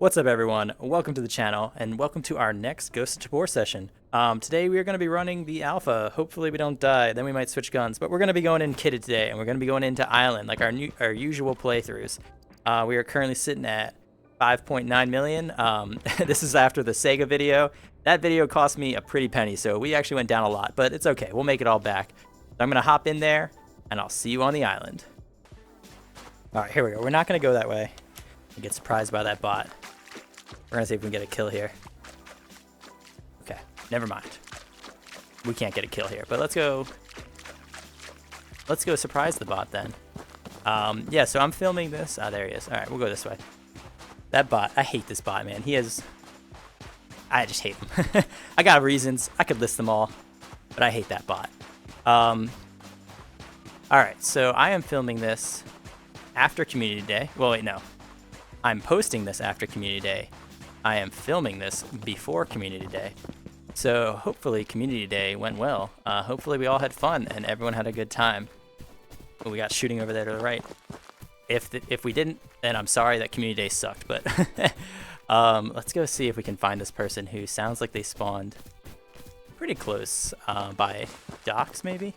What's up, everyone? Welcome to the channel, and welcome to our next Ghost of Tabor session. Today we are going to be running the alpha. Hopefully we don't die, then we might switch guns. But we're going to be going in kitted today, and we're going to be going into Island, like our usual playthroughs. We are currently sitting at 5.9 million. This is after the Sega video. That video cost me a pretty penny, so we actually went down a lot, but it's okay. We'll make it all back. So I'm going to hop in there, and I'll see you on the island. All right, here we go. We're not going to go that way and get surprised by that bot. We're gonna see if we can get a kill here. Okay, never mind. We can't get a kill here, but let's go surprise the bot then. Yeah, so I'm filming this. Ah, there he is. All right, we'll go this way. That bot, I hate this bot, man. I just hate him. I got reasons. I could list them all, but I hate that bot. All right, so I am filming this after Community Day. Well, wait, no. I'm posting this after Community Day. I am filming this before Community Day. So hopefully Community Day went well. Hopefully we all had fun and everyone had a good time. We got shooting over there to the right. If we didn't, then I'm sorry that Community Day sucked. But let's go see if we can find this person who sounds like they spawned pretty close by docks maybe.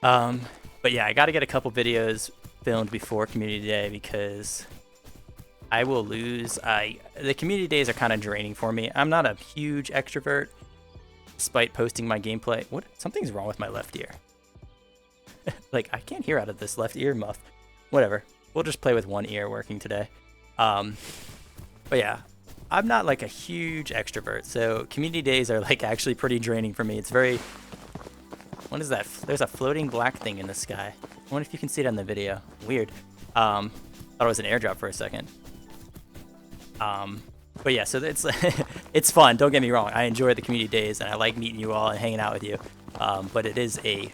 But yeah, I got to get a couple videos filmed before Community Day because I will lose. The community days are kind of draining for me. I'm not a huge extrovert, despite posting my gameplay. What? Something's wrong with my left ear. Like, I can't hear out of this left ear muff. Whatever. We'll just play with one ear working today. But yeah, I'm not like a huge extrovert, so community days are like actually pretty draining for me. It's very... What is that? There's a floating black thing in the sky. I wonder if you can see it on the video. Weird. Thought it was an airdrop for a second. But yeah, so it's it's fun. Don't get me wrong. I enjoy the community days and I like meeting you all and hanging out with you. But it is a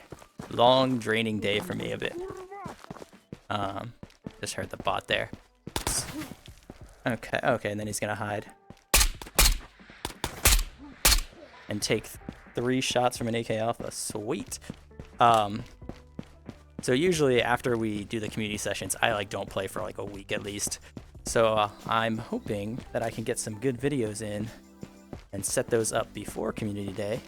long, draining day for me a bit. Just heard the bot there. Okay, and then he's gonna hide and take 3 shots from an AK Alpha. Sweet. So usually after we do the community sessions, I don't play for like a week at least. So I'm hoping that I can get some good videos in and set those up before Community Day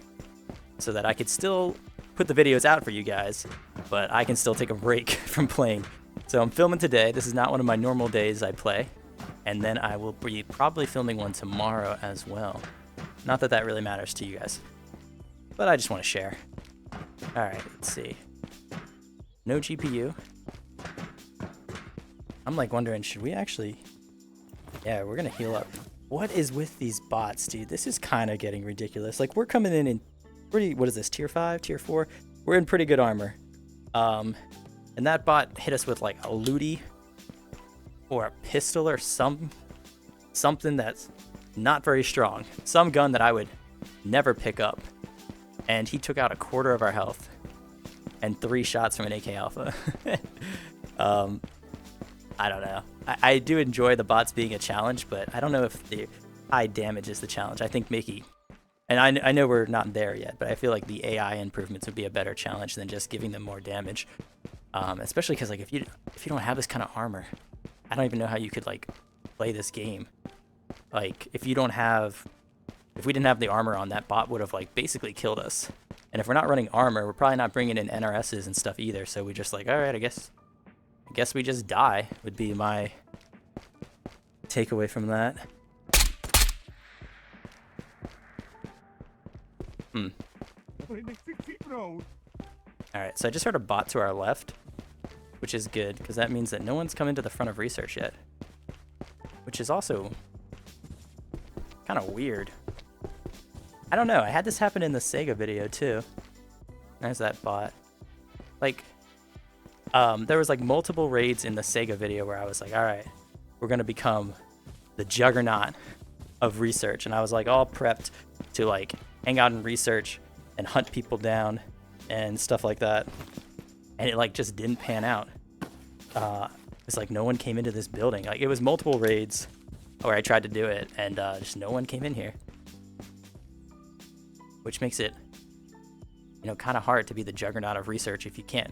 so that I could still put the videos out for you guys, but I can still take a break from playing. So I'm filming today. This is not one of my normal days I play. And then I will be probably filming one tomorrow as well. Not that that really matters to you guys, but I just want to share. All right, let's see. No GPU. I'm like wondering, should we actually... Yeah, we're gonna heal up. What is with these bots, dude? This is kind of getting ridiculous. Like, we're coming in pretty... What is this, tier 5, tier 4? We're in pretty good armor. And that bot hit us with like a looty or a pistol or something that's not very strong. Some gun that I would never pick up. And he took out 1/4 of our health and 3 shots from an AK Alpha. I don't know. I do enjoy the bots being a challenge, but I don't know if the high damage is the challenge. I think Mickey, and I know we're not there yet, but I feel like the AI improvements would be a better challenge than just giving them more damage. Especially because like if you don't have this kind of armor, I don't even know how you could like play this game. Like if we didn't have the armor on, that bot would have like basically killed us. And if we're not running armor, we're probably not bringing in NRSs and stuff either. So we just like, all right, I guess we just die would be my takeaway from that. Alright, so I just heard a bot to our left, which is good, because that means that no one's come into the front of research yet. Which is also kind of weird. I don't know, I had this happen in the Sega video too. There's that bot. Like... there was like multiple raids in the Sega video where I was like, all right, we're going to become the juggernaut of research. And I was like all prepped to like hang out in research and hunt people down and stuff like that. And it like just didn't pan out. It's like no one came into this building. Like it was multiple raids where I tried to do it and just no one came in here. Which makes it, kind of hard to be the juggernaut of research if you can't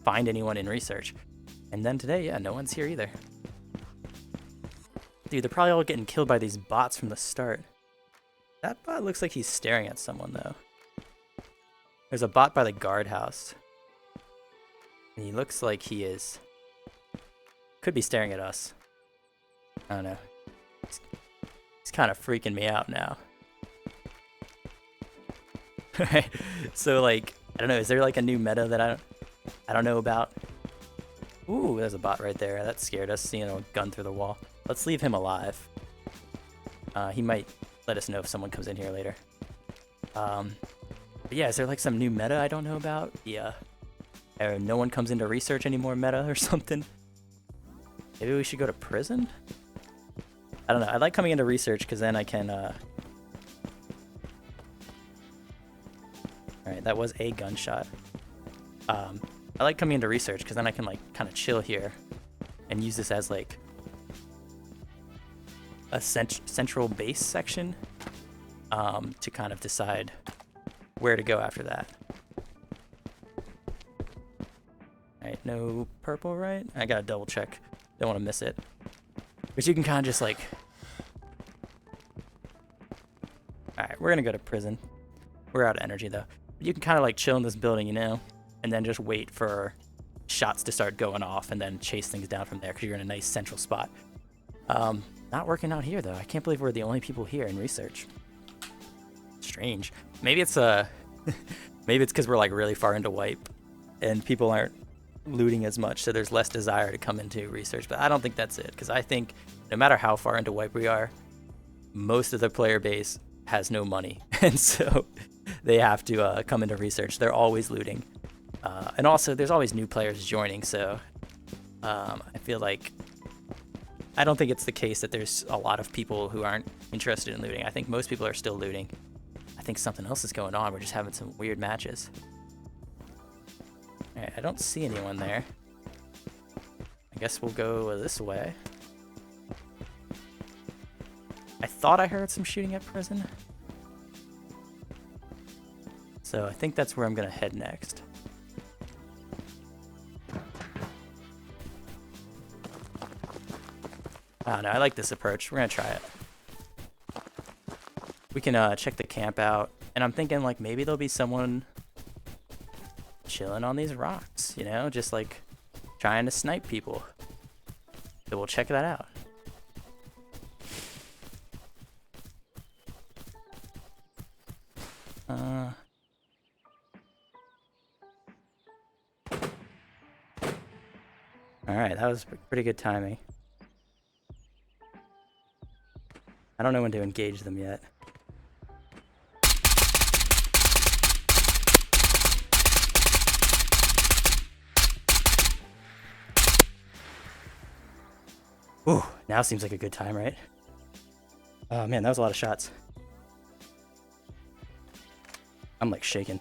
find anyone in research. And then today, yeah, no one's here either. Dude, they're probably all getting killed by these bots from the start. That bot looks like he's staring at someone, though. There's a bot by the guardhouse. And he looks like he is... Could be staring at us. I don't know. He's kind of freaking me out now. So, like, I don't know. Is there, like, a new meta that I don't know about? Ooh, there's a bot right there. That scared us, seeing a gun through the wall. Let's leave him alive. He might let us know if someone comes in here later. But yeah, is there like some new meta I don't know about? Yeah. Or no one comes into research anymore meta or something? Maybe we should go to prison? I don't know. I like coming into research because then I can... Alright, that was a gunshot. I like coming into research because then I can like kind of chill here and use this as like a central base section to kind of decide where to go after that. Alright, no purple, right? I gotta double check. Don't want to miss it. But you can kind of just like... Alright, we're gonna go to prison. We're out of energy though. But you can kind of like chill in this building, you know? And then just wait for shots to start going off and then chase things down from there because you're in a nice central spot. Not working out here though. I can't believe we're the only people here in research. Strange. Maybe it's maybe it's because we're like really far into wipe and people aren't looting as much, so there's less desire to come into research. But I don't think that's it, because I think no matter how far into wipe we are, most of the player base has no money, and so they have to come into research. They're always looting. And also, there's always new players joining, so I feel like I don't think it's the case that there's a lot of people who aren't interested in looting. I think most people are still looting. I think something else is going on. We're just having some weird matches. Alright, I don't see anyone there. I guess we'll go this way. I thought I heard some shooting at prison. So I think that's where I'm going to head next. I don't know, I like this approach. We're gonna try it. We can check the camp out, and I'm thinking like maybe there'll be someone chilling on these rocks, you know, just like trying to snipe people. So we'll check that out. Alright, that was pretty good timing. I don't know when to engage them yet. Ooh, now seems like a good time, right? Oh man, that was a lot of shots. I'm like shaking.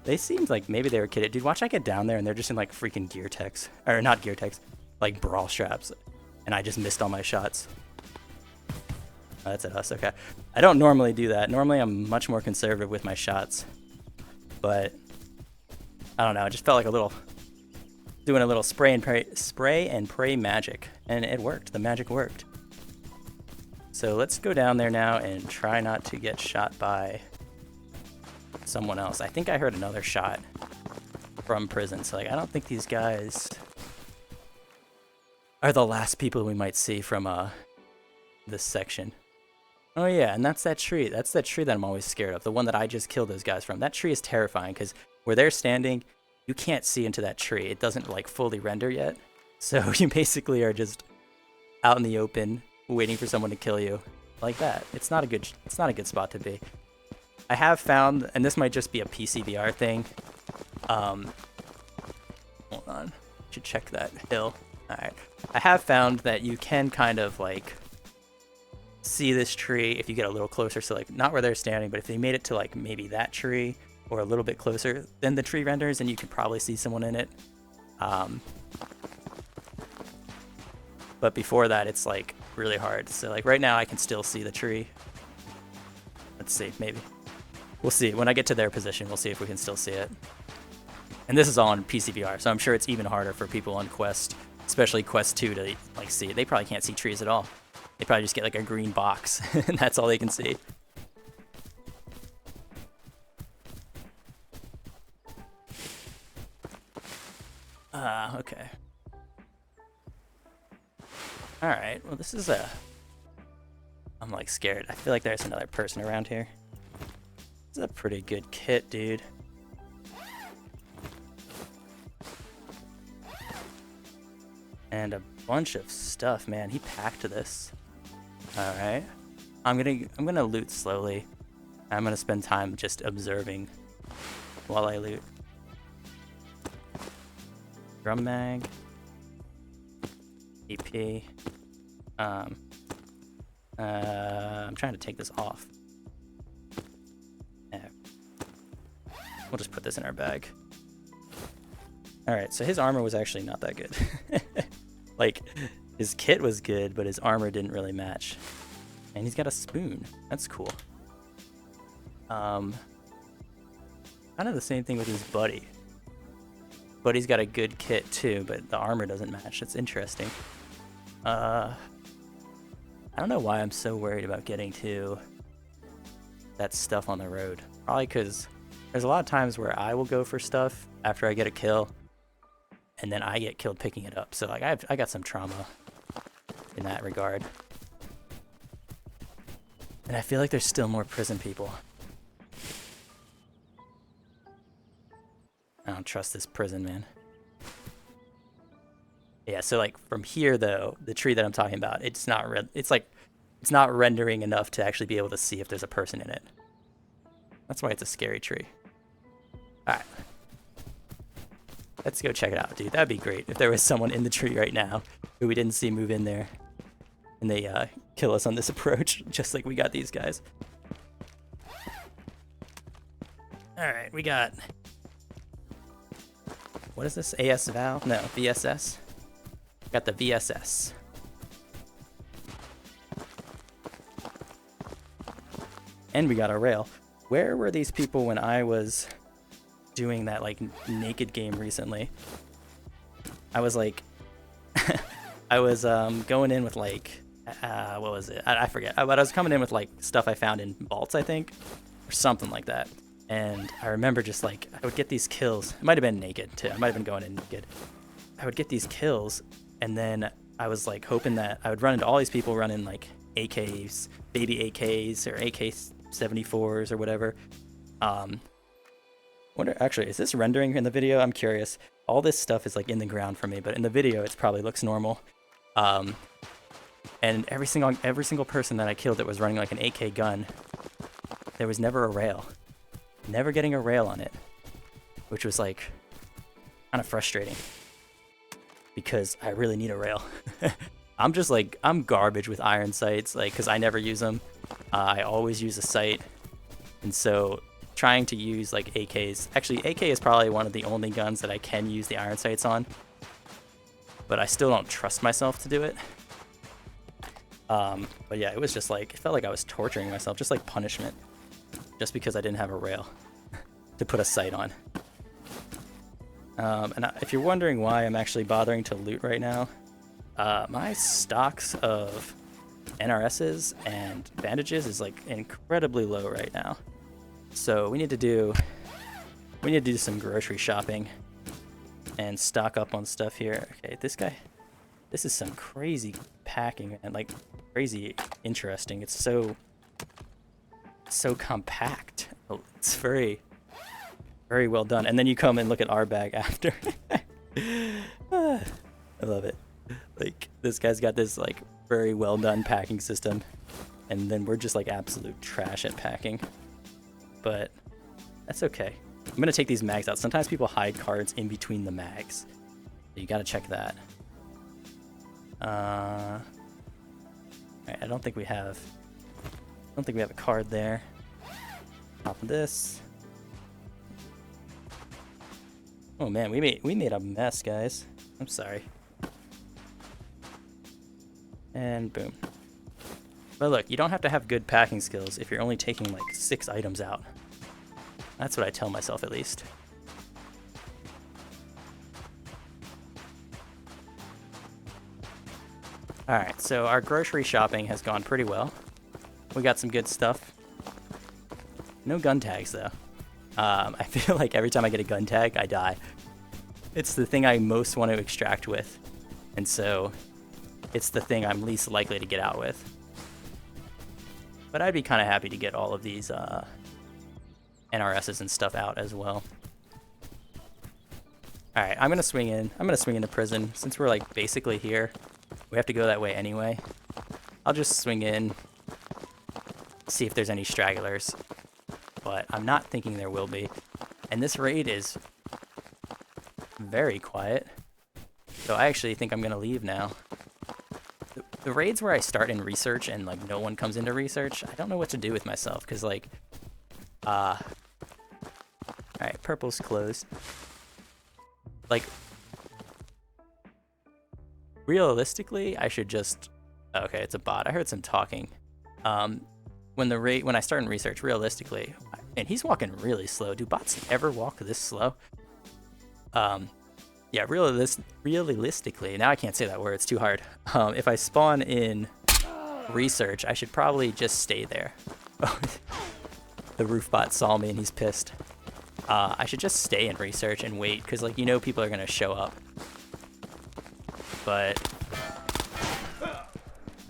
They seemed like maybe they were kidding. Dude, watch I get down there and they're just in like freaking gear techs. Or not gear techs, like brawl straps. And I just missed all my shots. Oh, that's at us, okay. I don't normally do that. Normally I'm much more conservative with my shots. But I don't know, it just felt like a little doing a little spray and pray magic. And it worked. The magic worked. So let's go down there now and try not to get shot by someone else. I think I heard another shot from prison. So like I don't think these guys are the last people we might see from this section. Oh yeah, and that's that tree. That's that tree that I'm always scared of. The one that I just killed those guys from. That tree is terrifying because where they're standing, you can't see into that tree. It doesn't like fully render yet. So you basically are just out in the open waiting for someone to kill you like that. It's not a good spot to be. I have found, and this might just be a PCVR thing. Hold on. Should check that hill. All right. I have found that you can kind of like see this tree if you get a little closer. So like not where they're standing, but if they made it to like maybe that tree or a little bit closer than the tree renders, and you can probably see someone in it. But before that, it's like really hard. So like right now I can still see the tree. Let's see, maybe. We'll see. When I get to their position, we'll see if we can still see it. And this is all on PCVR, so I'm sure it's even harder for people on Quest, especially Quest 2 to like see it. They probably can't see trees at all. They probably just get like a green box, and that's all they can see. Okay. Alright, well this is a... I'm like scared. I feel like there's another person around here. This is a pretty good kit, dude. And a bunch of stuff, man. He packed this. Alright. I'm gonna loot slowly. I'm gonna spend time just observing while I loot. Drum mag. EP. I'm trying to take this off. Yeah. We'll just put this in our bag. Alright, so his armor was actually not that good. Like, his kit was good, but his armor didn't really match. And he's got a spoon. That's cool. Kind of the same thing with his buddy. Buddy's got a good kit too, but the armor doesn't match. That's interesting. I don't know why I'm so worried about getting to that stuff on the road. Probably because there's a lot of times where I will go for stuff after I get a kill, and then I get killed picking it up. So like I got some trauma in that regard. And I feel like there's still more prison people. I don't trust this prison, man. Yeah, so like from here though, the tree that I'm talking about, it's not it's not rendering enough to actually be able to see if there's a person in it. That's why it's a scary tree. All right. Let's go check it out, dude. That'd be great if there was someone in the tree right now who we didn't see move in there and they kill us on this approach, just like we got these guys. All right, we got, what is this? AS Val? No, VSS. Got the VSS. And we got a rail. Where were these people when I was doing that like naked game recently? I was like, I was going in with like, what was it? I forget. But I was coming in with like stuff I found in vaults, I think, or something like that. And I remember just like, I would get these kills. It might have been naked too. I might have been going in naked. I would get these kills, and then I was like hoping that I would run into all these people running like AKs, baby AKs, or AK-74s or whatever. Wonder, actually, is this rendering in the video? I'm curious. All this stuff is like in the ground for me, but in the video it probably looks normal. And every single person that I killed that was running like an AK gun, there was never a rail. Never getting a rail on it, which was like kind of frustrating because I really need a rail. I'm just like, I'm garbage with iron sights, like, because I never use them. I always use a sight, and so trying to use like AKs, actually AK is probably one of the only guns that I can use the iron sights on, but I still don't trust myself to do it. But yeah, it was just like, it felt like I was torturing myself, just like punishment, just because I didn't have a rail to put a sight on. And if you're wondering why I'm actually bothering to loot right now, my stocks of NRSs and bandages is like incredibly low right now. So we need to do some grocery shopping and stock up on stuff here. Okay, this is some crazy packing and like crazy interesting. It's so compact. It's very, very well done. And then you come and look at our bag after. I love it. Like, this guy's got this like very well done packing system, and then we're just like absolute trash at packing. But that's okay. I'm gonna take these mags out. Sometimes people hide cards in between the mags, so you gotta check that. Alright, I don't think we have a card there. Pop this. Oh man, we made a mess, guys. I'm sorry. And boom. But look, you don't have to have good packing skills if you're only taking like 6 items out. That's what I tell myself, at least. Alright, so our grocery shopping has gone pretty well. We got some good stuff. No gun tags, though. I feel like every time I get a gun tag, I die. It's the thing I most want to extract with. And so, it's the thing I'm least likely to get out with. But I'd be kind of happy to get all of these NRSs and stuff out as well. Alright, I'm gonna swing in. I'm gonna swing into prison. Since we're like basically here, we have to go that way anyway. I'll just swing in, see if there's any stragglers. But I'm not thinking there will be. And this raid is very quiet. So I actually think I'm gonna leave now. The raids where I start in research and like no one comes into research, I don't know what to do with myself, because like, alright, purple's closed. Like, realistically, I should just, okay, it's a bot. I heard some talking. When I start in research, realistically, and he's walking really slow. Do bots ever walk this slow? Yeah, realistically, now I can't say that word, it's too hard. If I spawn in research, I should probably just stay there. The roof bot saw me and he's pissed. I should just stay in research and wait, because like, you know, people are gonna show up. But,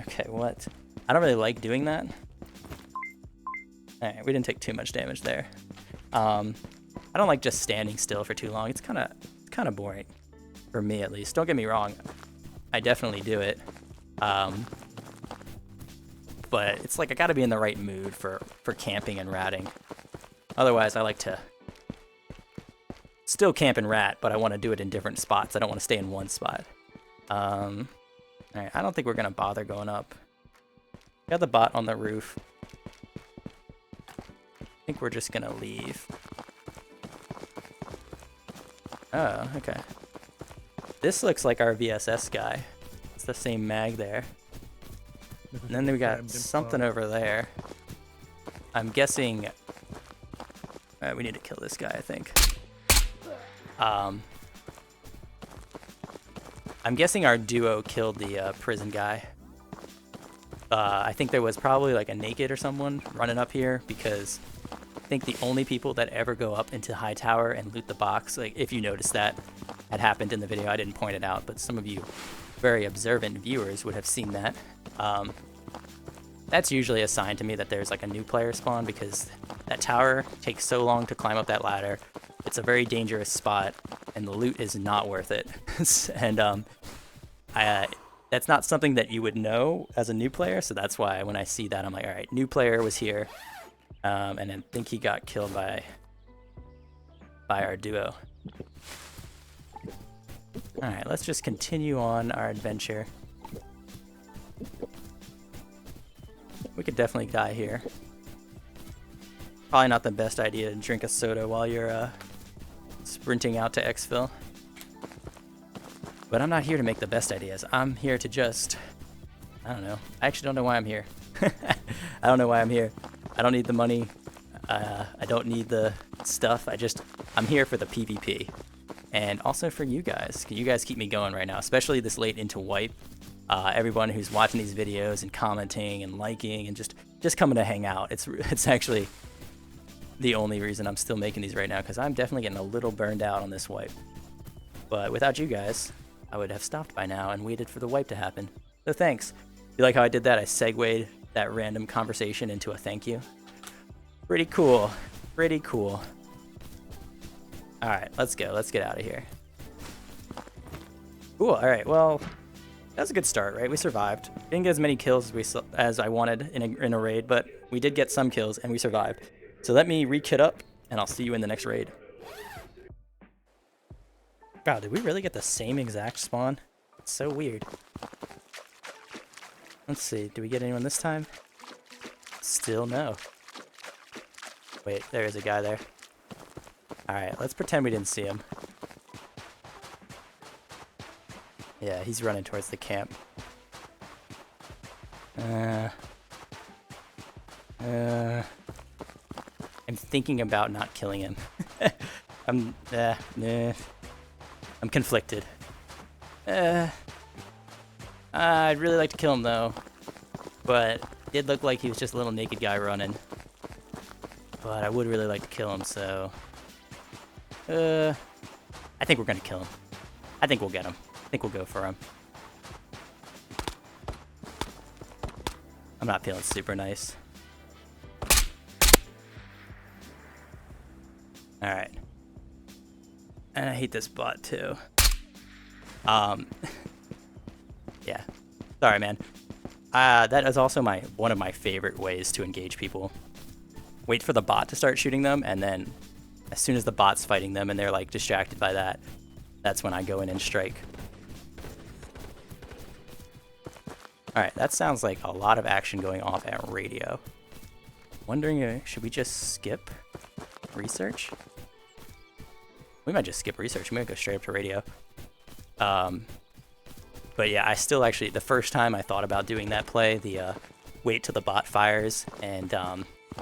okay, what? I don't really like doing that. Alright, we didn't take too much damage there. I don't like just standing still for too long. It's kind of boring, for me at least. Don't get me wrong, I definitely do it. But it's like I gotta be in the right mood for camping and ratting. Otherwise, I like to still camp and rat, but I want to do it in different spots. I don't want to stay in one spot. Alright, I don't think we're gonna bother going up. Got the bot on the roof. I think we're just gonna leave. Oh, okay. This looks like our VSS guy. It's the same mag there. And then we got something over there. I'm guessing... we need to kill this guy, I think. I'm guessing our duo killed the prison guy. I think there was probably like a naked or someone running up here, because I think the only people that ever go up into High Tower and loot the box, like if you noticed that, had happened in the video. I didn't point it out, but some of you very observant viewers would have seen that. That's usually a sign to me that there's like a new player spawn, because that tower takes so long to climb up that ladder. It's a very dangerous spot, and the loot is not worth it. And that's not something that you would know as a new player, so that's why when I see that, I'm like, all right, new player was here, and I think he got killed by our duo. All right, let's just continue on our adventure. We could definitely die here. Probably not the best idea to drink a soda while you're sprinting out to exfil. But I'm not here to make the best ideas. I'm here to just... I don't know. I actually don't know why I'm here. I don't know why I'm here. I don't need the money. I don't need the stuff. I'm here for the PvP. And also for you guys. You guys keep me going right now, especially this late into wipe. Everyone who's watching these videos and commenting and liking and just coming to hang out. It's actually the only reason I'm still making these right now, because I'm definitely getting a little burned out on this wipe. But without you guys, I would have stopped by now and waited for the wipe to happen. So thanks. You like how I did that? I segued that random conversation into a thank you. Pretty cool. Pretty cool. Alright, let's go. Let's get out of here. Cool. Alright, well, that was a good start, right? We survived. Didn't get as many kills as I wanted in a raid, but we did get some kills and we survived. So let me re-kit up, and I'll see you in the next raid. Wow, did we really get the same exact spawn? It's so weird. Let's see, do we get anyone this time? Still no. Wait, there is a guy there. Alright, let's pretend we didn't see him. Yeah, he's running towards the camp. I'm thinking about not killing him. I'm conflicted. I'd really like to kill him though, but it did look like he was just a little naked guy running. But I would really like to kill him, so I think we're gonna kill him. I think we'll get him. I think we'll go for him. I'm not feeling super nice. Alright. And I hate this bot too. Yeah. Sorry, man. That is also one of my favorite ways to engage people. Wait for the bot to start shooting them, and then as soon as the bot's fighting them and they're like distracted by that, that's when I go in and strike. Alright, that sounds like a lot of action going off at radio. Wondering, should we just skip research? We might just skip research. We might go straight up to radio. But yeah, I still actually, the first time I thought about doing that play, the wait till the bot fires and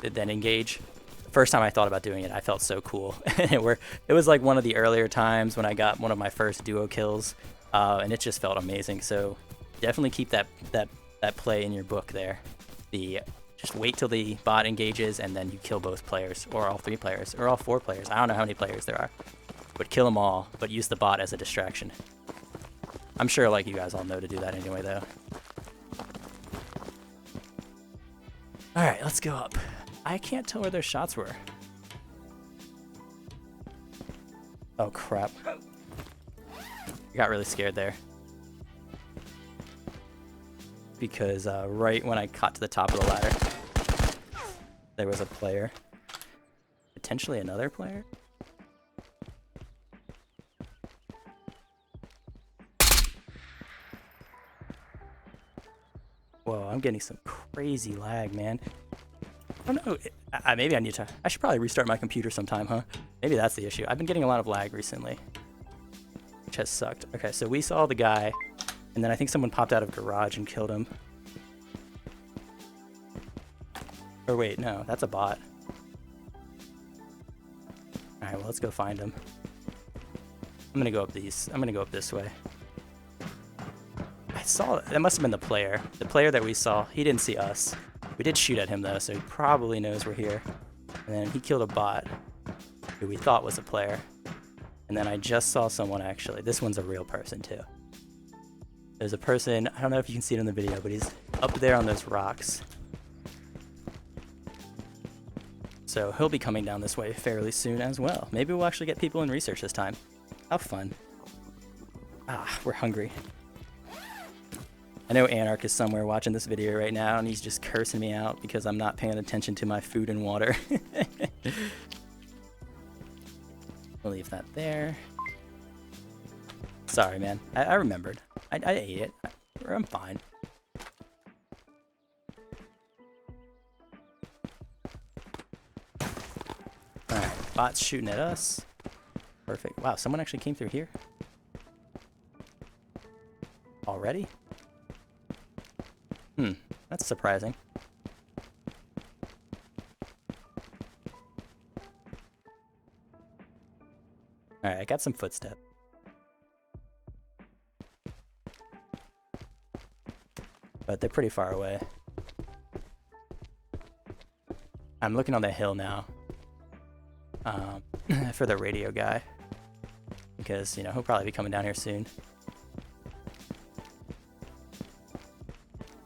then engage. The first time I thought about doing it, I felt so cool. It was like one of the earlier times when I got one of my first duo kills, and it just felt amazing. So definitely keep that play in your book there. Just wait till the bot engages and then you kill both players, or all 3 players, or all 4 players. I don't know how many players there are, but kill them all, but use the bot as a distraction. I'm sure like you guys all know to do that anyway though. Alright, let's go up. I can't tell where their shots were. Oh crap. I got really scared there. Because right when I got to the top of the ladder, there was a player. Potentially another player? Whoa, I'm getting some crazy lag, man. I don't know. Maybe I should probably restart my computer sometime, huh? Maybe that's the issue. I've been getting a lot of lag recently, which has sucked. Okay, so we saw the guy, and then I think someone popped out of garage and killed him. Or wait, no, that's a bot. Alright, well, let's go find him. I'm gonna go up this way. I saw that must have been the player. The player that we saw, he didn't see us. We did shoot at him though, so he probably knows we're here. And then he killed a bot who we thought was a player. And then I just saw someone actually. This one's a real person too. There's a person, I don't know if you can see it in the video, but he's up there on those rocks. So he'll be coming down this way fairly soon as well. Maybe we'll actually get people in research this time. How fun. Ah, we're hungry. I know Anarch is somewhere watching this video right now, and he's just cursing me out because I'm not paying attention to my food and water. We'll leave that there. Sorry, man. I remembered. I ate it. I'm fine. Alright, bot's shooting at us. Perfect. Wow, someone actually came through here. Already? That's surprising. Alright, I got some footsteps. But they're pretty far away. I'm looking on the hill now. For the radio guy. Because, you know, he'll probably be coming down here soon.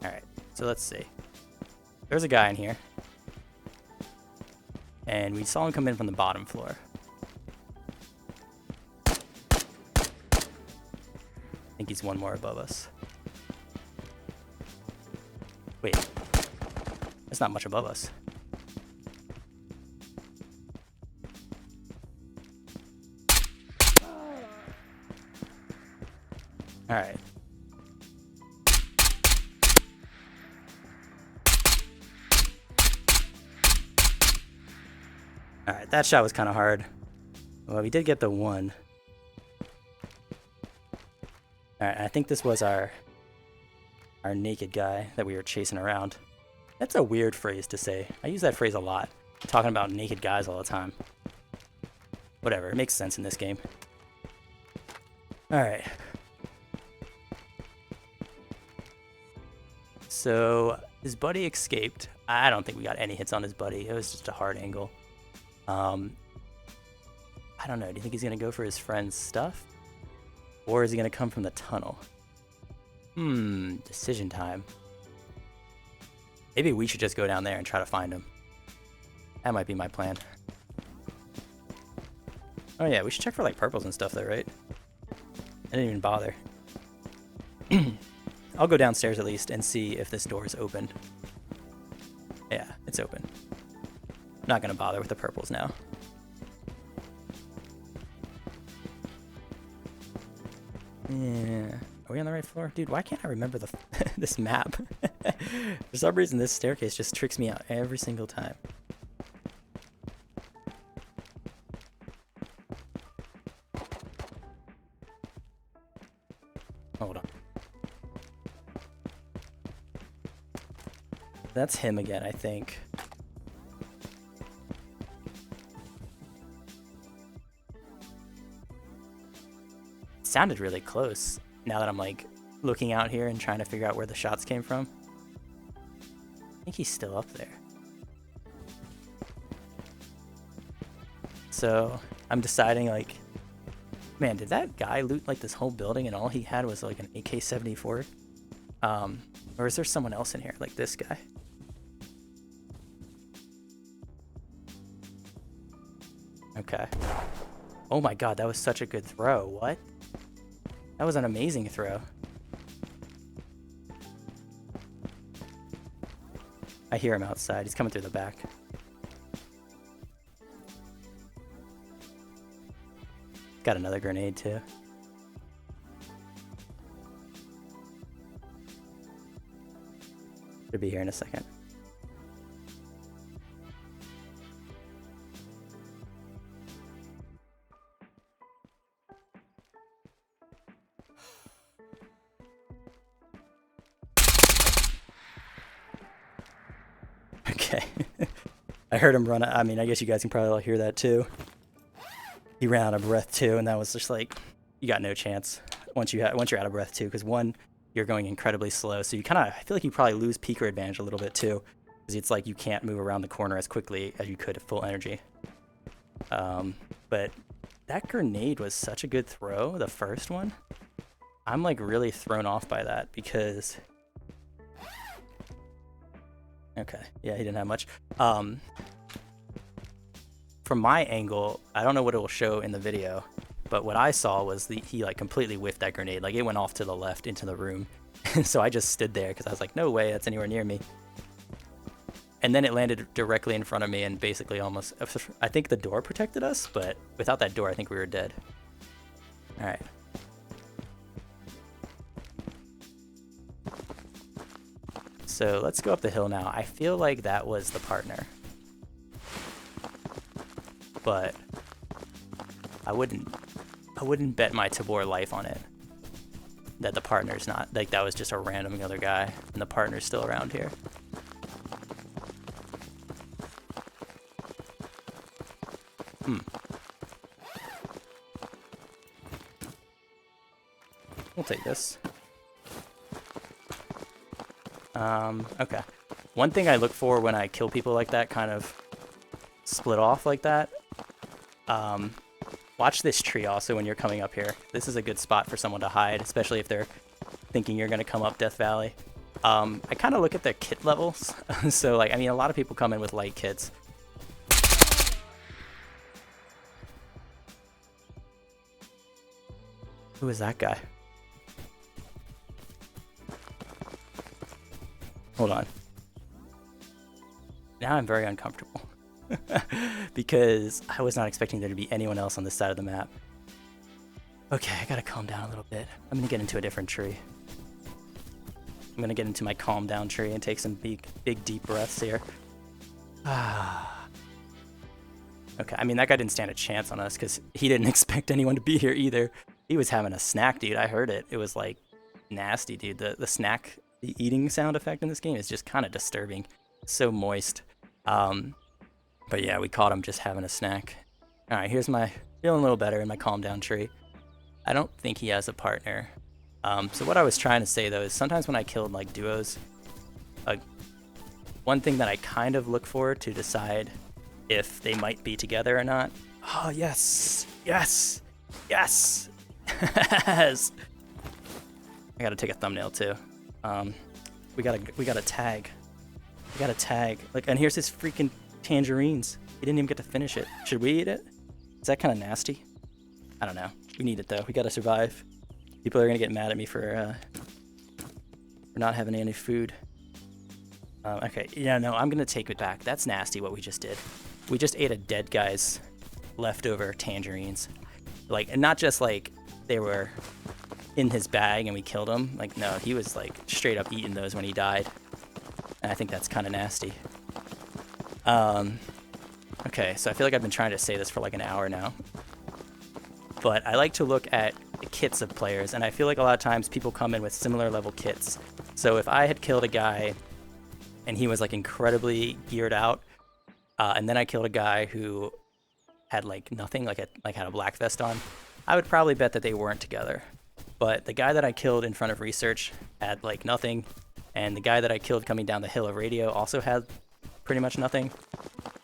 Alright, so let's see. There's a guy in here. And we saw him come in from the bottom floor. I think he's one more above us. Wait. That's not much above us. Alright. Alright, that shot was kind of hard. Well, we did get the one. Alright, I think this was our naked guy that we were chasing around. That's a weird phrase to say. I use that phrase a lot. Talking about naked guys all the time. Whatever, it makes sense in this game. Alright. So his buddy escaped. I don't think we got any hits on his buddy. It was just a hard angle. I don't know. Do you think he's going to go for his friend's stuff? Or is he going to come from the tunnel? Decision time. Maybe we should just go down there and try to find him. That might be my plan. Oh yeah, we should check for like purples and stuff though, right? I didn't even bother. I'll go downstairs at least and see if this door is open. Yeah, it's open. Not gonna bother with the purples now. Yeah. Are we on the right floor? Dude, why can't I remember the this map? For some reason, this staircase just tricks me out every single time. Hold on. That's him again, I think. Sounded really close now that I'm like looking out here and trying to figure out where the shots came from. I think he's still up there. So I'm deciding like, man, did that guy loot like this whole building and all he had was like an AK-74? Or is there someone else in here like this guy? Okay. Oh my god, that was such a good throw. What? That was an amazing throw. I hear him outside. He's coming through the back. Got another grenade too. Should be here in a second. Okay. I heard him run. I mean, I guess you guys can probably all hear that too. He ran out of breath too, and that was just like, you got no chance once you're out of breath too. Because one, you're going incredibly slow, so you kind of, I feel like you probably lose peaker advantage a little bit too, because it's like you can't move around the corner as quickly as you could at full energy. But that grenade was such a good throw, the first one. I'm like really thrown off by that because. Okay, yeah, he didn't have much. From my angle, I don't know what it will show in the video, but what I saw was he like completely whiffed that grenade. Like it went off to the left into the room. So I just stood there because I was like, no way that's anywhere near me. And then it landed directly in front of me and basically almost, I think the door protected us, but without that door, I think we were dead. All right. So let's go up the hill now. I feel like that was the partner. But I wouldn't bet my Tabor life on it. That the partner's not, like that was just a random other guy and the partner's still around here. We'll take this. Okay. One thing I look for when I kill people like that, kind of split off like that. Watch this tree also when you're coming up here. This is a good spot for someone to hide, especially if they're thinking you're going to come up Death Valley. I kind of look at the kit levels. So, like, I mean, a lot of people come in with light kits. Who is that guy? Hold on. Now I'm very uncomfortable. Because I was not expecting there to be anyone else on this side of the map. Okay, I gotta calm down a little bit. I'm gonna get into a different tree. I'm gonna get into my calm down tree and take some big deep breaths here. Okay, I mean, that guy didn't stand a chance on us because he didn't expect anyone to be here either. He was having a snack, dude. I heard it. It was like nasty, dude. The snack, the eating sound effect in this game is just kind of disturbing. So moist. But yeah, we caught him just having a snack. All right, here's my feeling a little better in my calm down tree. I don't think he has a partner. So what I was trying to say though is sometimes when I killed like duos, one thing that I kind of look for to decide if they might be together or not. Oh, yes. Yes. Yes. Yes. I gotta take a thumbnail too. We gotta tag. We gotta tag. Like, and here's his freaking tangerines. He didn't even get to finish it. Should we eat it? Is that kind of nasty? I don't know. We need it though. We gotta survive. People are gonna get mad at me for not having any food. Okay, yeah, no, I'm gonna take it back. That's nasty what we just did. We just ate a dead guy's leftover tangerines. Like, and not just like they were in his bag and we killed him. Like, no, he was like straight up eating those when he died. And I think that's kind of nasty. Okay, so I feel like I've been trying to say this for like an hour now. But I like to look at the kits of players, and I feel like a lot of times people come in with similar level kits. So if I had killed a guy and he was like incredibly geared out, and then I killed a guy who had like nothing, like had a black vest on, I would probably bet that they weren't together. But the guy that I killed in front of research had like nothing, and the guy that I killed coming down the hill of radio also had pretty much nothing.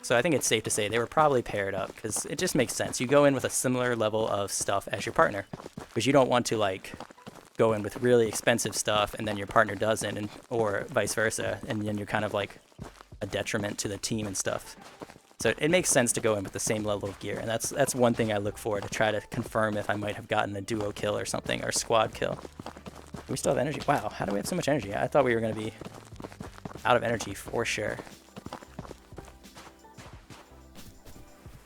So I think it's safe to say they were probably paired up, because it just makes sense. You go in with a similar level of stuff as your partner, because you don't want to like go in with really expensive stuff and then your partner doesn't, and or vice versa, and then you're kind of like a detriment to the team and stuff. So it makes sense to go in with the same level of gear, and that's one thing I look for to try to confirm if I might have gotten a duo kill or something, or squad kill. We still have energy. Wow, how do we have so much energy? I thought we were going to be out of energy for sure.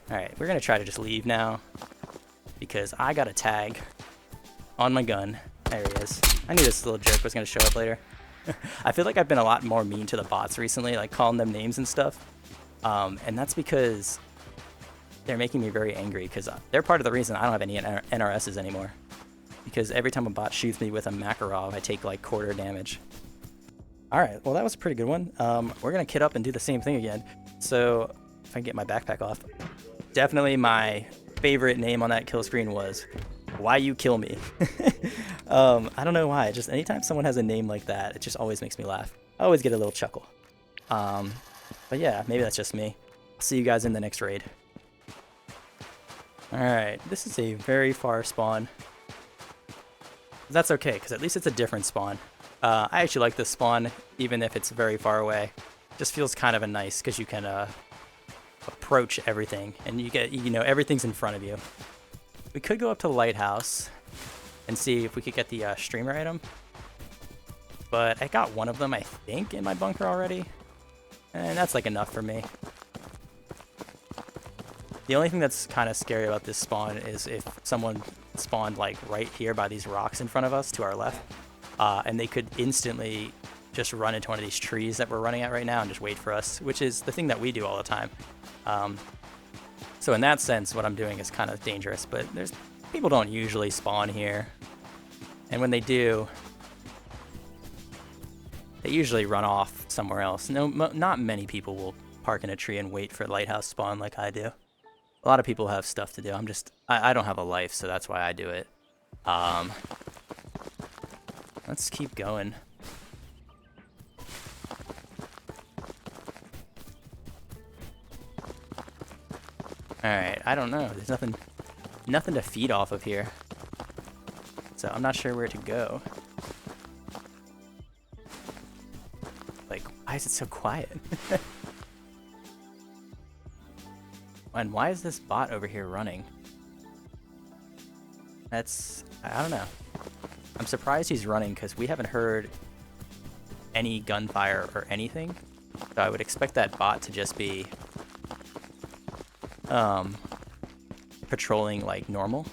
Alright, we're going to try to just leave now, because I got a tag on my gun. There he is. I knew this little jerk was going to show up later. I feel like I've been a lot more mean to the bots recently, like calling them names and stuff. And that's because they're making me very angry, because they're part of the reason I don't have any NRSs anymore. Because every time a bot shoots me with a Makarov, I take like quarter damage. Alright, well that was a pretty good one. We're going to kit up and do the same thing again. So, if I can get my backpack off. Definitely my favorite name on that kill screen was Why You Kill Me. I don't know why, just anytime someone has a name like that, it just always makes me laugh. I always get a little chuckle. But yeah, maybe that's just me. See you guys in the next raid. Alright, this is a very far spawn. That's okay, because at least it's a different spawn. I actually like this spawn, even if it's very far away. It just feels kind of a nice, because you can approach everything, and you get, you know, everything's in front of you. We could go up to the lighthouse and see if we could get the streamer item, but I got one of them, I think, in my bunker already, and that's like enough for me. The only thing that's kind of scary about this spawn is if someone spawned like right here by these rocks in front of us to our left, and they could instantly just run into one of these trees that we're running at right now and just wait for us, which is the thing that we do all the time. So in that sense, what I'm doing is kind of dangerous, but people don't usually spawn here. And when they do, they usually run off somewhere else. Not many people will park in a tree and wait for lighthouse spawn like I do. A lot of people have stuff to do. I don't have a life, so that's why I do it. Let's keep going. Alright, I don't know. There's nothing to feed off of here. So I'm not sure where to go. Like, why is it so quiet? And why is this bot over here running? I don't know. I'm surprised he's running, because we haven't heard any gunfire or anything. So I would expect that bot to just be patrolling like normal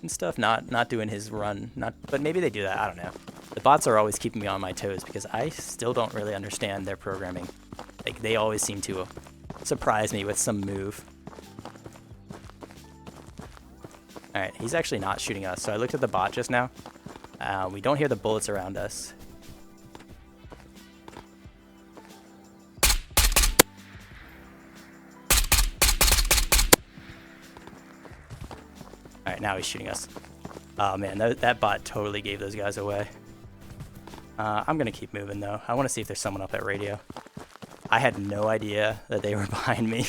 and stuff, not doing his run, but maybe they do that, I don't know. The bots are always keeping me on my toes, because I still don't really understand their programming. Like, they always seem to surprise me with some move. Alright, he's actually not shooting us, so I looked at the bot just now. We don't hear the bullets around us. Alright, now he's shooting us. Oh man, that bot totally gave those guys away. I'm gonna keep moving though. I want to see if there's someone up at radio. I had no idea that they were behind me.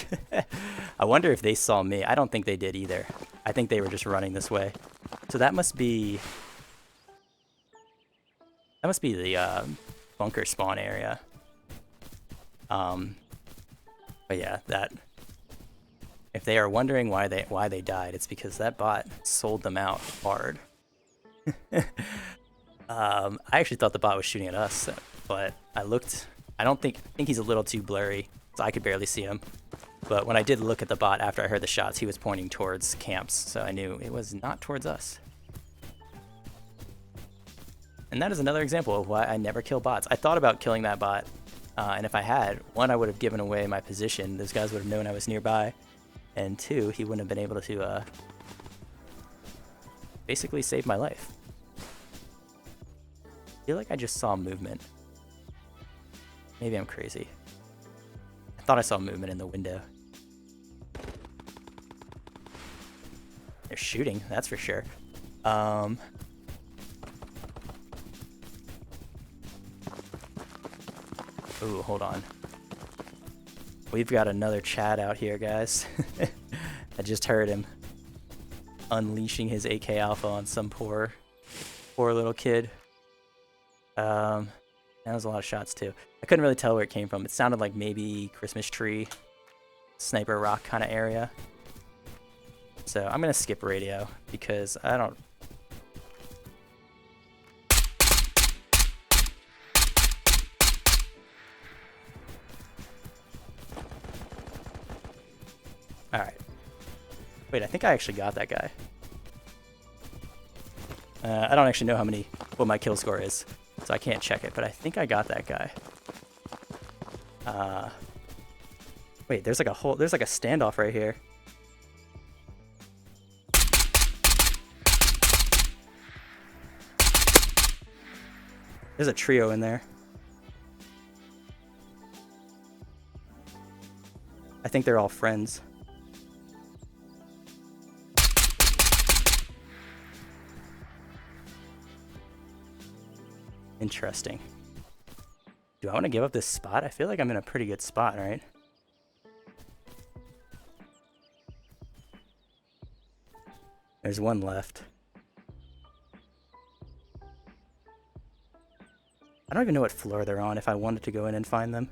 I wonder if they saw me. I don't think they did either. I think they were just running this way. So that must be the bunker spawn area. But yeah, that. If they are wondering why they died, it's because that bot sold them out hard. I actually thought the bot was shooting at us, but I looked. I think he's a little too blurry, so I could barely see him. But when I did look at the bot after I heard the shots, he was pointing towards camps, so I knew it was not towards us. And that is another example of why I never kill bots. I thought about killing that bot, and if I had, one, I would have given away my position. Those guys would have known I was nearby. And two, he wouldn't have been able to basically save my life. I feel like I just saw movement. Maybe I'm crazy. I thought I saw movement in the window. They're shooting, that's for sure. Ooh, hold on. We've got another Chad out here, guys. I just heard him unleashing his AK Alpha on some poor little kid. That was a lot of shots too. I couldn't really tell where it came from. It sounded like maybe Christmas tree, Sniper Rock kind of area. So I'm gonna skip radio because I don't. Alright. Wait, I think I actually got that guy. I don't actually know what my kill score is, so I can't check it, but I think I got that guy. Wait, there's like a standoff right here. There's a trio in there. I think they're all friends. Interesting. Do I want to give up this spot? I feel like I'm in a pretty good spot, right? There's one left. I don't even know what floor they're on if I wanted to go in and find them.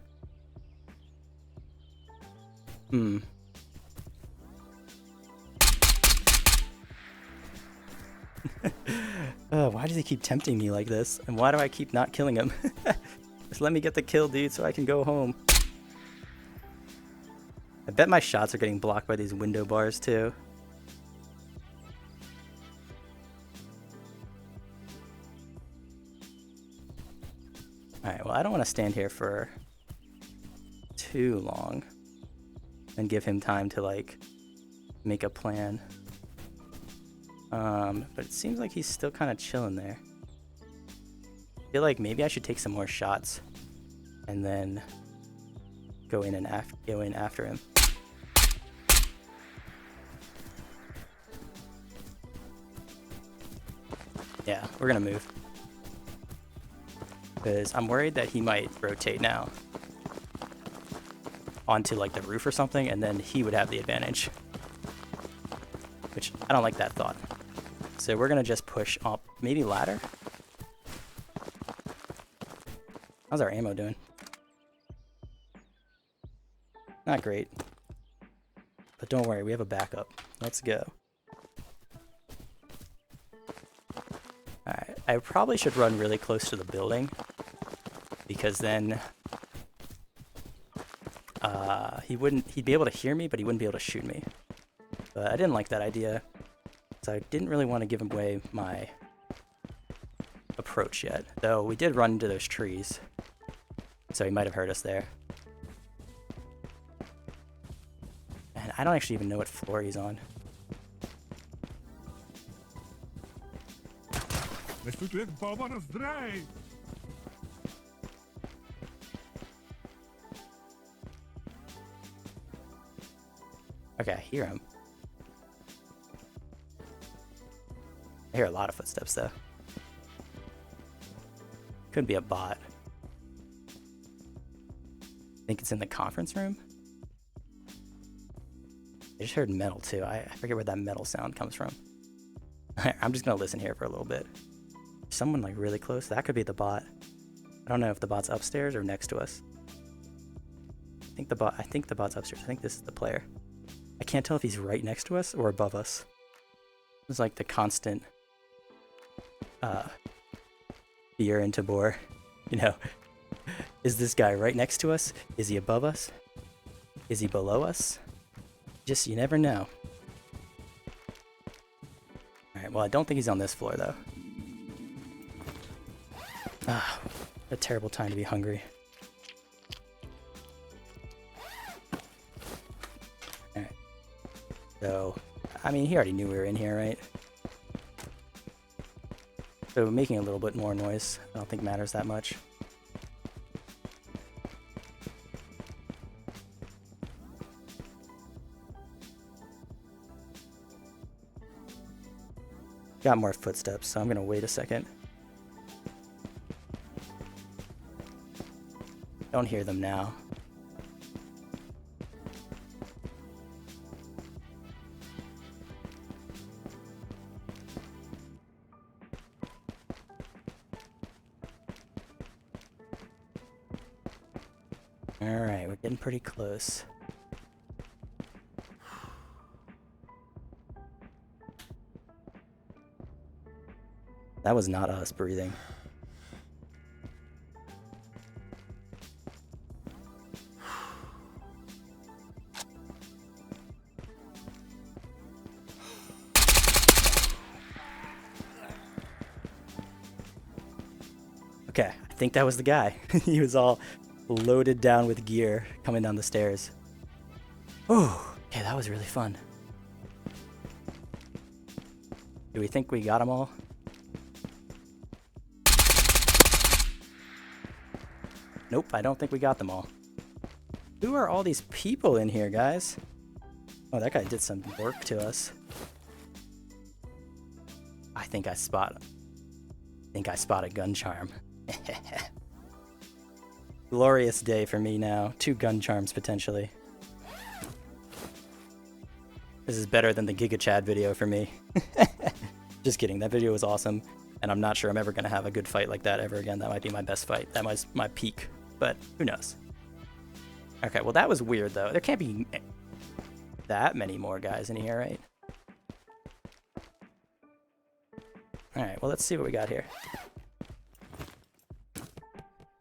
Why does he keep tempting me like this? And why do I keep not killing him? Just let me get the kill, dude, so I can go home. I bet my shots are getting blocked by these window bars, too. Alright, well, I don't want to stand here for too long and give him time to, like, make a plan. But it seems like he's still kind of chilling there. I feel like maybe I should take some more shots and then go in after him. Yeah, we're gonna move. Because I'm worried that he might rotate now onto like the roof or something, and then he would have the advantage. Which, I don't like that thought. So we're gonna just push up, maybe ladder? How's our ammo doing? Not great. But don't worry, we have a backup. Let's go. Alright, I probably should run really close to the building, because then he'd be able to hear me, but he wouldn't be able to shoot me. But I didn't like that idea, so I didn't really want to give away my approach yet. Though we did run into those trees, so he might have heard us there. And I don't actually even know what floor he's on. Okay, I hear him. I hear a lot of footsteps though. Could be a bot. I think it's in the conference room. I just heard metal too. I forget where that metal sound comes from. I'm just gonna listen here for a little bit. Someone like really close. That could be the bot. I don't know if the bot's upstairs or next to us. I think the bot's upstairs. I think this is the player. I can't tell if he's right next to us or above us. It's like the constant fear in Tabor. You know, is this guy right next to us? Is he above us? Is he below us? Just, you never know. Alright, well, I don't think he's on this floor, though. Ah, a terrible time to be hungry. Alright. So, I mean, he already knew we were in here, right? So making a little bit more noise, I don't think matters that much. Got more footsteps, so I'm gonna wait a second. Don't hear them now. Alright, we're getting pretty close. That was not us breathing. Okay, I think that was the guy. He was all loaded down with gear coming down the stairs. Oh, okay, that was really fun. Do we think we got them all? Nope, I don't think we got them all. Who are all these people in here, guys? Oh, that guy did some work to us. I think I spot a gun charm. Glorious day for me now. 2 gun charms potentially. This is better than the Giga Chad video for me. Just kidding, that video was awesome. And I'm not sure I'm ever gonna have a good fight like that ever again. That might be my best fight. That was my peak, but who knows? Okay, well that was weird though. There can't be that many more guys in here, right? Alright, well let's see what we got here.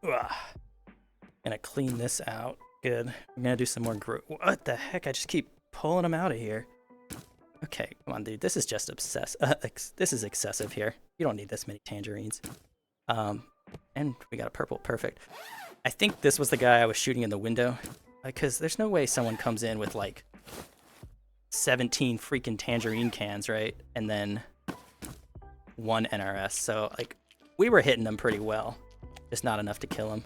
Ugh. Gonna clean this out. Good. I'm gonna do some more what the heck? I just keep pulling them out of here. Okay, come on, dude. This is just this is excessive here. You don't need this many tangerines. And we got a purple. Perfect. I think this was the guy I was shooting in the window. Because there's no way someone comes in with like 17 freaking tangerine cans, right? And then 1 NRS. So like we were hitting them pretty well. Just not enough to kill him.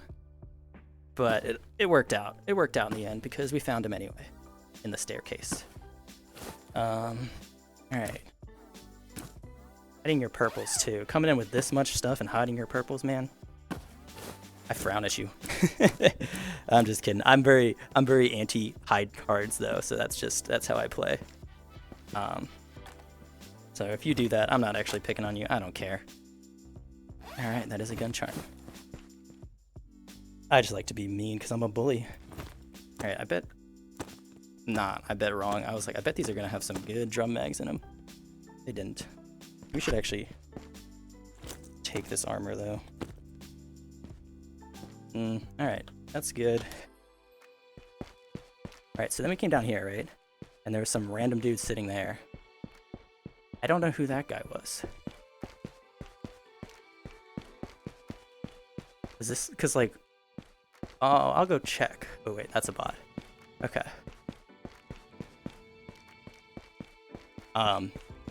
But it worked out. It worked out in the end because we found him anyway. In the staircase. Alright. Hiding your purples too. Coming in with this much stuff and hiding your purples, man. I frown at you. I'm just kidding. I'm very anti-hide cards though, so that's how I play. So if you do that, I'm not actually picking on you. I don't care. Alright, that is a gun charm. I just like to be mean because I'm a bully. Alright, I bet wrong. I was like, I bet these are gonna have some good drum mags in them. They didn't. We should actually take this armor though. Alright, that's good. Alright, so then we came down here, right? And there was some random dude sitting there. I don't know who that guy was. Is this, cause like, oh, I'll go check. Oh wait, that's a bot. Okay.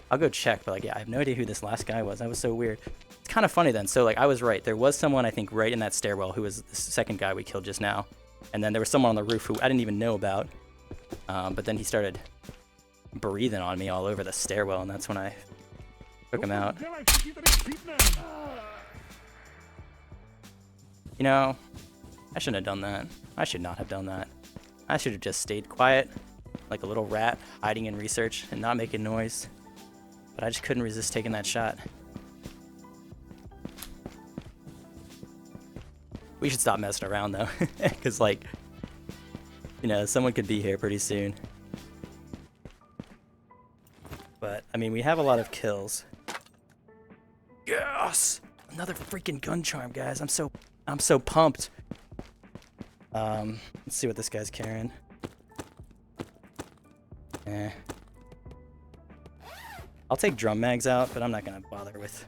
I'll go check, but like, yeah, I have no idea who this last guy was. That was so weird. It's kind of funny then. So like, I was right. There was someone, I think, right in that stairwell who was the second guy we killed just now. And then there was someone on the roof who I didn't even know about. But then he started breathing on me all over the stairwell, and that's when I took him out. You know, I shouldn't have done that. I should not have done that. I should have just stayed quiet, like a little rat, hiding in research and not making noise. But I just couldn't resist taking that shot. We should stop messing around though, because like, you know, someone could be here pretty soon. But I mean, we have a lot of kills. Yes, another freaking gun charm, guys. I'm so pumped. Let's see what this guy's carrying. I'll take drum mags out, but I'm not gonna bother with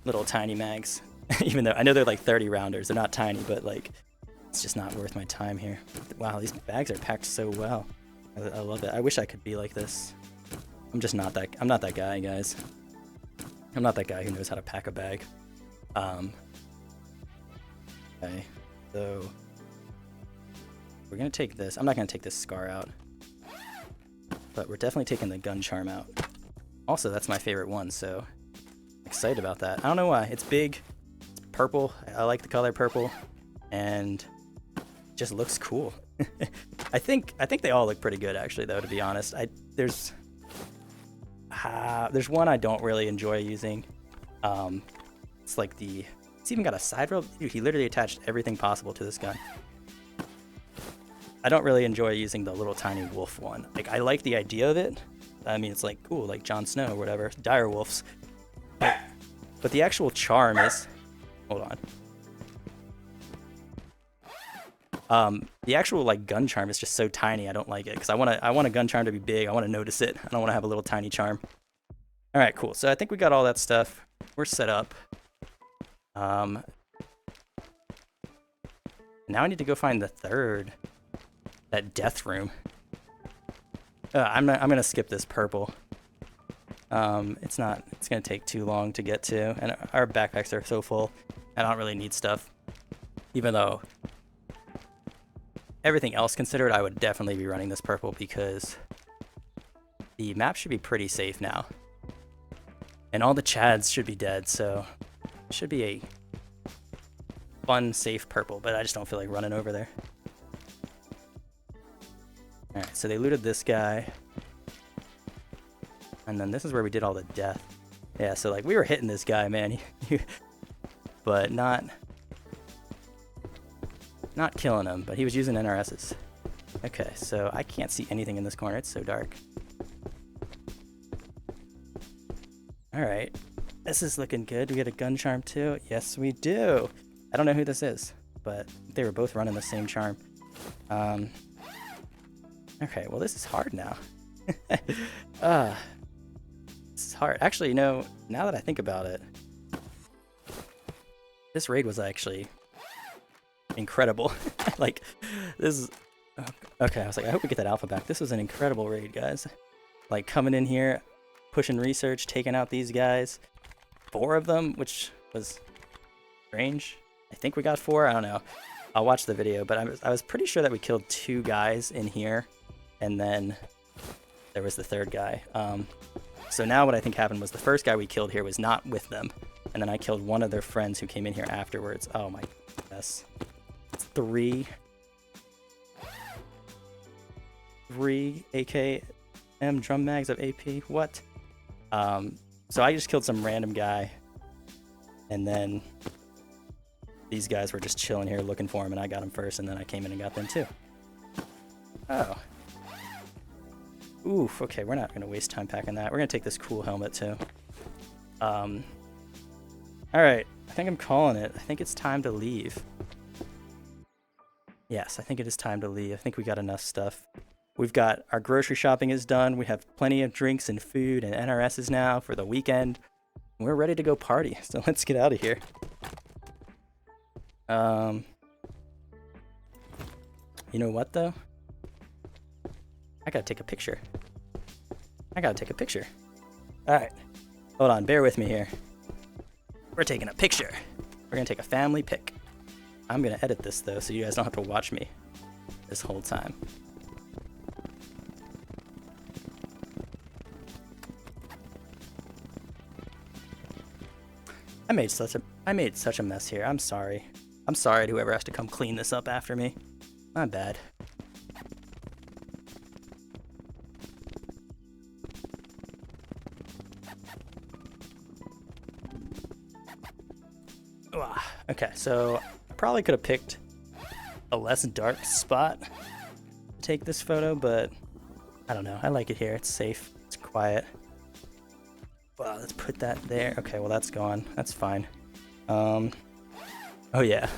little tiny mags. Even though I know they're like 30 rounders, they're not tiny, but like it's just not worth my time here. Wow, these bags are packed so well. I love it. I wish I could be like this. I'm just not that. I'm not that guy, guys. I'm not that guy who knows how to pack a bag. Okay, so we're gonna take this. I'm not gonna take this scar out, but we're definitely taking the gun charm out. Also, that's my favorite one, so excited about that. I don't know why. It's big. It's purple. I like the color purple, and it just looks cool. I think they all look pretty good, actually, though. To be honest, there's one I don't really enjoy using. It's like it's even got a side rail. Dude, he literally attached everything possible to this gun. I don't really enjoy using the little tiny wolf one. Like, I like the idea of it. I mean, it's like cool, like Jon Snow or whatever, dire wolves. But the actual charm is, hold on. The actual like gun charm is just so tiny. I don't like it because I want a gun charm to be big. I want to notice it. I don't want to have a little tiny charm. All right, cool. So I think we got all that stuff. We're set up. Now I need to go find the third. That death room. I'm gonna skip this purple. It's gonna take too long to get to, and our backpacks are so full. I don't really need stuff. Even though everything else considered, I would definitely be running this purple because the map should be pretty safe now. And all the chads should be dead, so it should be a fun, safe purple, but I just don't feel like running over there. Alright, so they looted this guy. And then this is where we did all the death. Yeah, so like we were hitting this guy, man. But not killing him, but he was using NRSs. Okay, so I can't see anything in this corner. It's so dark. Alright, this is looking good. We get a gun charm too. Yes, we do. I don't know who this is, but they were both running the same charm. Okay, well this is hard now. This is hard. Actually, you know, now that I think about it, this raid was actually incredible. Like, this is... Okay, I was like, I hope we get that alpha back. This was an incredible raid, guys. Like, coming in here, pushing research, taking out these guys. 4 of them, which was strange. I think we got 4. I don't know. I'll watch the video, but I was pretty sure that we killed 2 guys in here, and then there was the 3rd guy. So now what I think happened was the first guy we killed here was not with them, and then I killed one of their friends who came in here afterwards. Oh my goodness. 3 AKM drum mags of AP. What? So I just killed some random guy, and then these guys were just chilling here looking for him, and I got him first, and then I came in and got them too. Oh. Oof, okay, we're not going to waste time packing that. We're going to take this cool helmet too. Alright, I think I'm calling it. I think it's time to leave. Yes, I think it is time to leave. I think we got enough stuff. We've got our grocery shopping is done. We have plenty of drinks and food and NRSs now for the weekend. We're ready to go party, so let's get out of here. You know what though? I gotta take a picture. Alright, hold on, bear with me here. We're taking a picture. We're gonna take a family pic. I'm gonna edit this though, so you guys don't have to watch me this whole time. I made such I made such a mess here. I'm sorry. I'm sorry to whoever has to come clean this up after me. My bad. Okay, so I probably could have picked a less dark spot to take this photo, but I don't know. I like it here. It's safe. It's quiet. Well, let's put that there. Okay, well that's gone. That's fine. Oh yeah.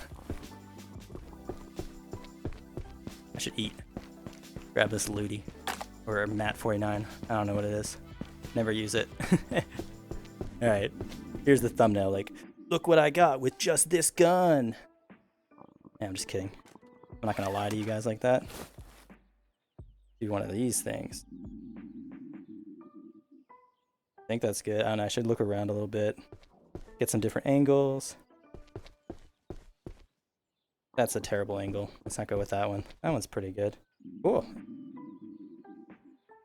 I should eat. Grab this Looty. Or Mat 49. I don't know what it is. Never use it. Alright. Here's the thumbnail. Like, look what I got with just this gun. Yeah, I'm just kidding. I'm not gonna lie to you guys like that. Do one of these things. I think that's good. I don't know. I should look around a little bit. Get some different angles. That's a terrible angle. Let's not go with that one. That one's pretty good. Cool.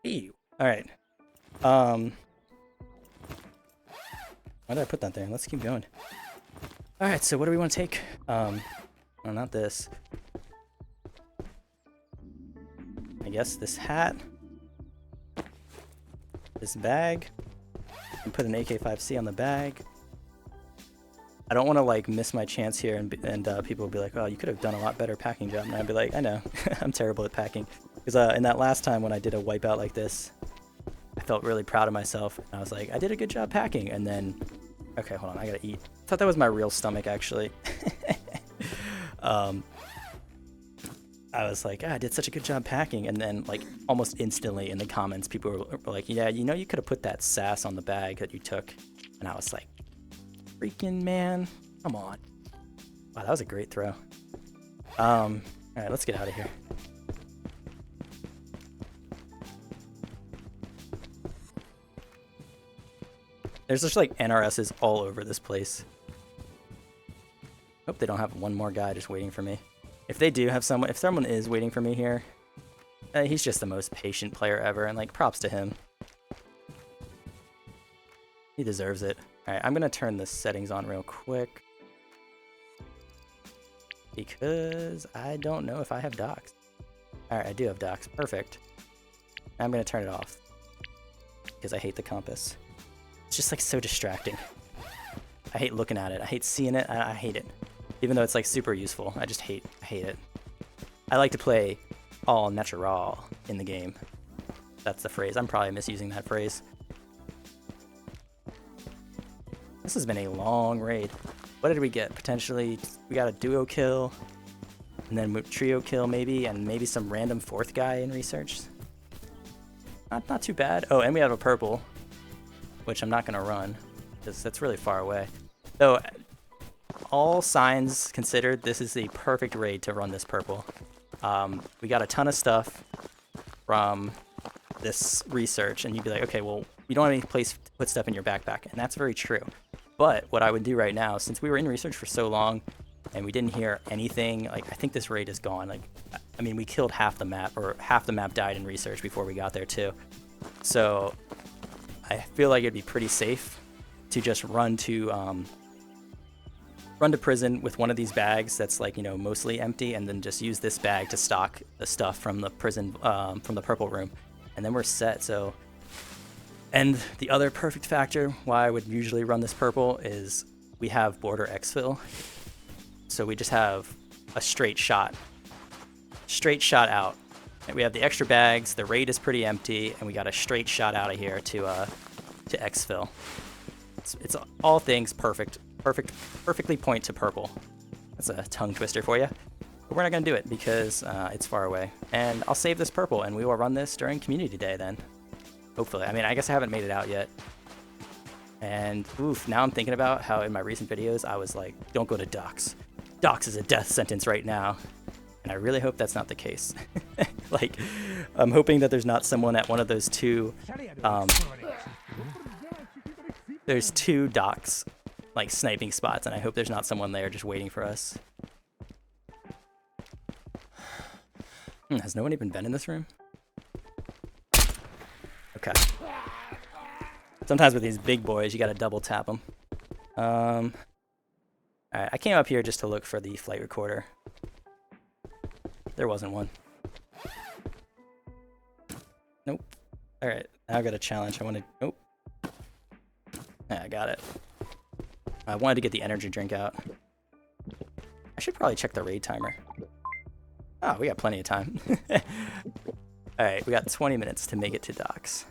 Ew. Alright. Why did I put that there? Let's keep going. Alright, so what do we want to take? Oh, not this. I guess this hat. This bag. And put an AK-5C on the bag. I don't want to like miss my chance here and people will be like, oh, you could have done a lot better packing job. And I'd be like, I know, I'm terrible at packing. Because in that last time when I did a wipeout like this, I felt really proud of myself. And I was like, I did a good job packing. And then, okay, hold on, I gotta eat. I thought that was my real stomach actually. I was like, I did such a good job packing. And then like almost instantly in the comments, people were like, yeah, you know, you could have put that sass on the bag that you took. And I was like, freaking man, come on. Wow, that was a great throw. All right, let's get out of here. There's just like NRSs all over this place. Hope they don't have one more guy just waiting for me. If they do have someone, if someone is waiting for me here, he's just the most patient player ever, and like props to him. He deserves it. All right, I'm gonna turn the settings on real quick because I don't know if I have docks. All right, I do have docks. Perfect. I'm gonna turn it off because I hate the compass. It's just like so distracting. I hate looking at it. I hate seeing it. I hate it. Even though it's like super useful, I just hate it. I like to play all natural in the game. That's the phrase. I'm probably misusing that phrase. This has been a long raid. What did we get? Potentially, we got a duo kill, and then trio kill maybe, and maybe some random fourth guy in research. Not too bad. Oh, and we have a purple, which I'm not gonna run because that's really far away. So, all signs considered, this is the perfect raid to run this purple. We got a ton of stuff from this research, and you'd be like, okay, well, you don't have any place to put stuff in your backpack, and that's very true. But what I would do right now, since we were in research for so long and we didn't hear anything, like I think this raid is gone. Like, I mean, we killed half the map, or half the map died in research before we got there too. So I feel like it'd be pretty safe to just run to prison with one of these bags that's like, you know, mostly empty, and then just use this bag to stock the stuff from the prison, from the purple room, and then we're set. So. And the other perfect factor why I would usually run this purple is we have border exfil. So we just have a straight shot out. And we have the extra bags, the raid is pretty empty, and we got a straight shot out of here to exfil. It's all things perfectly point to purple. That's a tongue twister for you. But we're not gonna do it because it's far away. And I'll save this purple and we will run this during community day then. Hopefully. I mean, I guess I haven't made it out yet. And oof, now I'm thinking about how in my recent videos I was like, don't go to docks. Docks is a death sentence right now. And I really hope that's not the case. Like, I'm hoping that there's not someone at one of those two, there's two docks, like sniping spots, and I hope there's not someone there just waiting for us. Has no one even been in this room? Okay. Sometimes with these big boys, you gotta double tap them. Alright, I came up here just to look for the flight recorder. There wasn't one. Nope. Alright, now I got a challenge. I want to... Nope. Yeah, I got it. I wanted to get the energy drink out. I should probably check the raid timer. Oh, we got plenty of time. Alright, we got 20 minutes to make it to docks.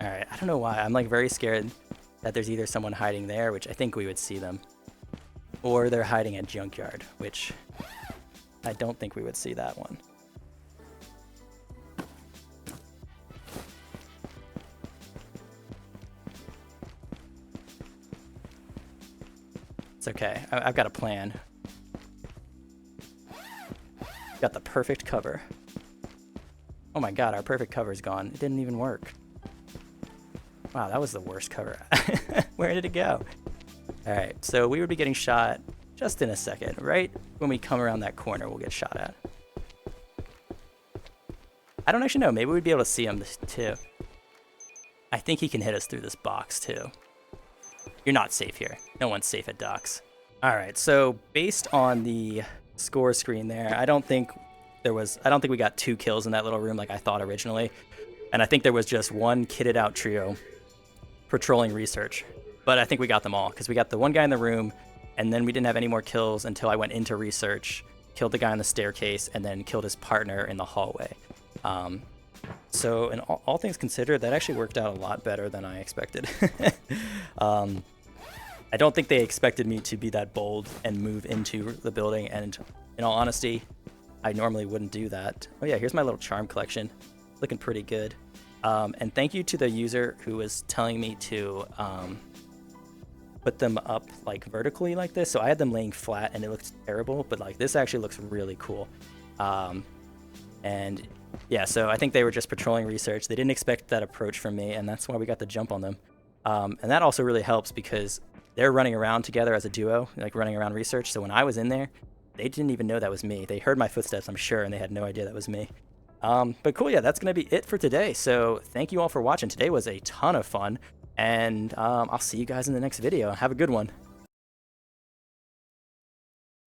Alright, I don't know why. I'm like very scared that there's either someone hiding there, which I think we would see them, or they're hiding at Junkyard, which I don't think we would see that one. It's okay. I've got a plan. Got the perfect cover. Oh my god, our perfect cover's gone. It didn't even work. Wow, that was the worst cover. Where did it go? Alright, so we would be getting shot just in a second. Right when we come around that corner, we'll get shot at. I don't actually know. Maybe we'd be able to see him too. I think he can hit us through this box too. You're not safe here. No one's safe at docks. Alright, so based on the score screen there, I don't think we got 2 kills in that little room like I thought originally. And I think there was just one kitted out trio patrolling research. But I think we got them all, because we got the one guy in the room, and then we didn't have any more kills until I went into research, killed the guy on the staircase, and then killed his partner in the hallway. So in all things considered, that actually worked out a lot better than I expected. I don't think they expected me to be that bold and move into the building, and in all honesty, I normally wouldn't do that. Oh yeah, here's my little charm collection. Looking pretty good. And thank you to the user who was telling me to put them up like vertically like this. So I had them laying flat and it looked terrible, but like this actually looks really cool. And yeah, so I think they were just patrolling research. They didn't expect that approach from me, and that's why we got the jump on them. And that also really helps because they're running around together as a duo, like running around research. So when I was in there, they didn't even know that was me. They heard my footsteps, I'm sure, and they had no idea that was me. But cool, yeah, that's going to be it for today. So thank you all for watching. Today was a ton of fun, and I'll see you guys in the next video. Have a good one.